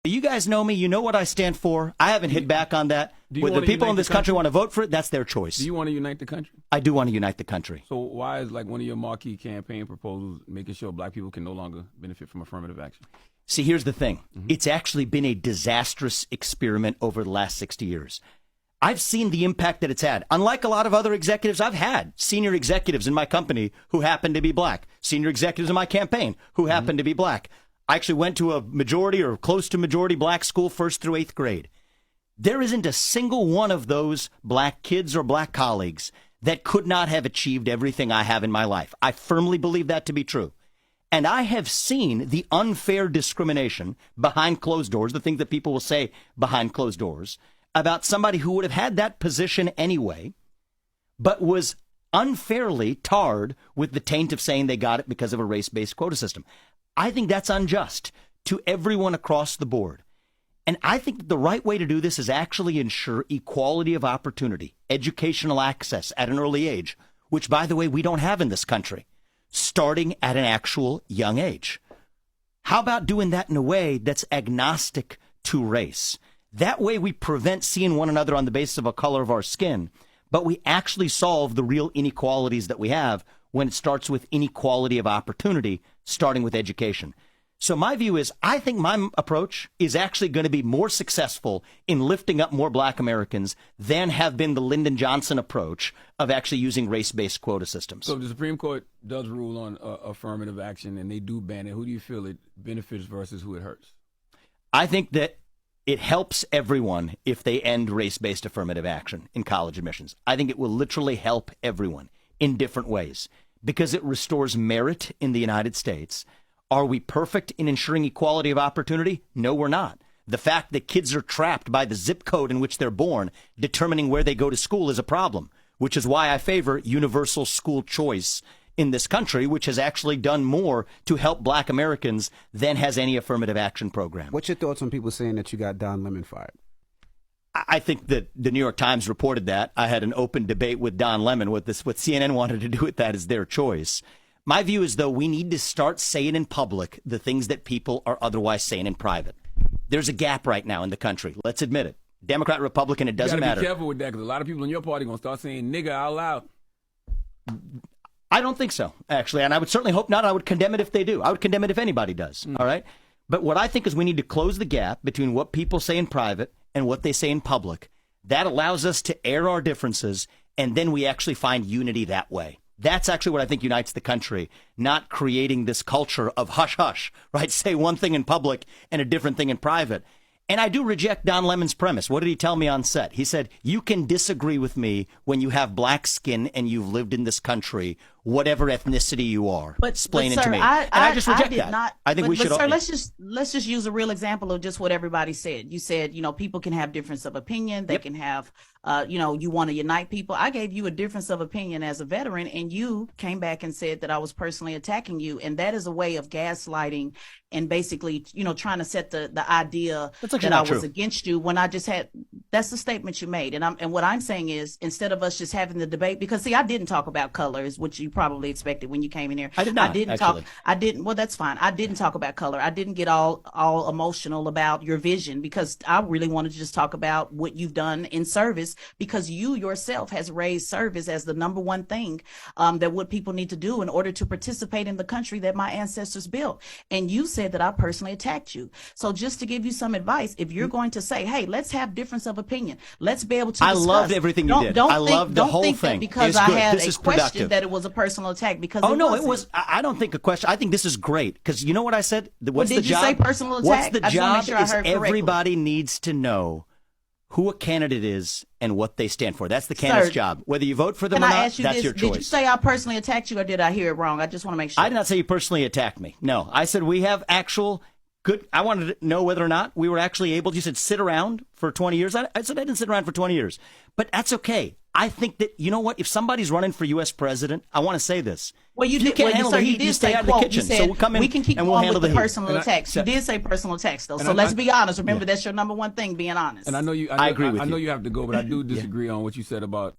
You guys know me. You know what I stand for. I haven't hit back on that. Whether the people in this country want to vote for it, that's their choice. Do you want to unite the country? I do want to unite the country. So why is like one of your marquee campaign proposals making sure black people can no longer benefit from affirmative action? See, here's the thing. It's actually been a disastrous experiment over the last 60 years. I've seen the impact that it's had. Unlike a lot of other executives, I've had senior executives in my company who happen to be black, senior executives in my campaign who happen to be black. I actually went to a majority or close to majority black school 1st through 8th grade. There isn't a single one of those black kids or black colleagues that could not have achieved everything I have in my life. I firmly believe that to be true. And I have seen the unfair discrimination behind closed doors, the things that people will say behind closed doors, about somebody who would have had that position anyway, but was unfairly tarred with the taint of saying they got it because of a race-based quota system. I think that's unjust to everyone across the board. And I think that the right way to do this is actually ensure equality of opportunity, educational access at an early age, which, by the way, we don't have in this country, starting at an actual young age. How about doing that in a way that's agnostic to race? That way we prevent seeing one another on the basis of a color of our skin, but we actually solve the real inequalities that we have when it starts with inequality of opportunity, starting with education. So my view is, I think my approach is actually going to be more successful in lifting up more black Americans than have been the Lyndon Johnson approach of actually using race-based quota systems. So if the Supreme Court does rule on affirmative action and they do ban it, who do you feel it benefits versus who it hurts? I think that it helps everyone if they end race-based affirmative action in college admissions. I think it will literally help everyone in different ways because it restores merit in the United States. Are we perfect in ensuring equality of opportunity? No, we're not. The fact that kids are trapped by the zip code in which they're born, determining where they go to school, is a problem, which is why I favor universal school choice in this country, which has actually done more to help black Americans than has any affirmative action program. What's your thoughts on people saying that you got Don Lemon fired? I think that the New York Times reported that. I had an open debate with Don Lemon. What CNN wanted to do with that is their choice. My view is, though, we need to start saying in public the things that people are otherwise saying in private. There's a gap right now in the country. Let's admit it. Democrat, Republican, it doesn't matter. Be careful with that because a lot of people in your party are going to start saying nigga out loud. I don't think so, actually. And I would certainly hope not. I would condemn it if they do. I would condemn it if anybody does. All right. But what I think is we need to close the gap between what people say in private and what they say in public. That allows us to air our differences, and then we actually find unity that way. That's actually what I think unites the country, not creating this culture of hush-hush, right? Say one thing in public and a different thing in private. And I do reject Don Lemon's premise. What did he tell me on set? He said, you can disagree with me when you have black skin and you've lived in this country, whatever ethnicity you are. Explain it to me. I just reject that. I think we should. Sir, let's just use a real example of just what everybody said. You said, people can have difference of opinion. They can have, you want to unite people. I gave you a difference of opinion as a veteran, and you came back and said that I was personally attacking you. And that is a way of gaslighting and basically, trying to set the idea that I was against you when I just had. That's the statement you made. And what I'm saying is, instead of us just having the debate, because see, I didn't talk about colors, which you probably expected when you came in here. I did not. Well, that's fine. I didn't talk about color. I didn't get all emotional about your vision because I really wanted to just talk about what you've done in service, because you yourself has raised service as the number one thing that what people need to do in order to participate in the country that my ancestors built. And you said that I personally attacked you. So just to give you some advice, if you're going to say, hey, let's have difference of opinion, let's be able to discuss. I loved everything you did. I loved the whole thing. That because I had a question that it was a personal attack, because it was. I don't think a question. I think this is great, because you know what I said? What's the job? Did you say personal attack? What's the job is everybody needs to know who a candidate is and what they stand for. That's the candidate's job. Whether you vote for them or not, that's your choice. Did you say I personally attacked you, or did I hear it wrong? I just want to make sure. I did not say you personally attacked me. No, I said we have actual good. I wanted to know whether or not we were actually able. You said sit around for 20 years. I said I didn't sit around for 20 years, but that's okay. I think that, you know what, if somebody's running for U.S. president, I want to say this. Well, you did. Can't handle the heat, you stay out of the kitchen. So we'll come in, we can keep and we'll going handle with the heat. personal attacks. You did say personal attacks, though. So let's be honest. Remember, that's your number one thing, being honest. And I know you. I agree with you. I know you have to go, but I do disagree on what you said about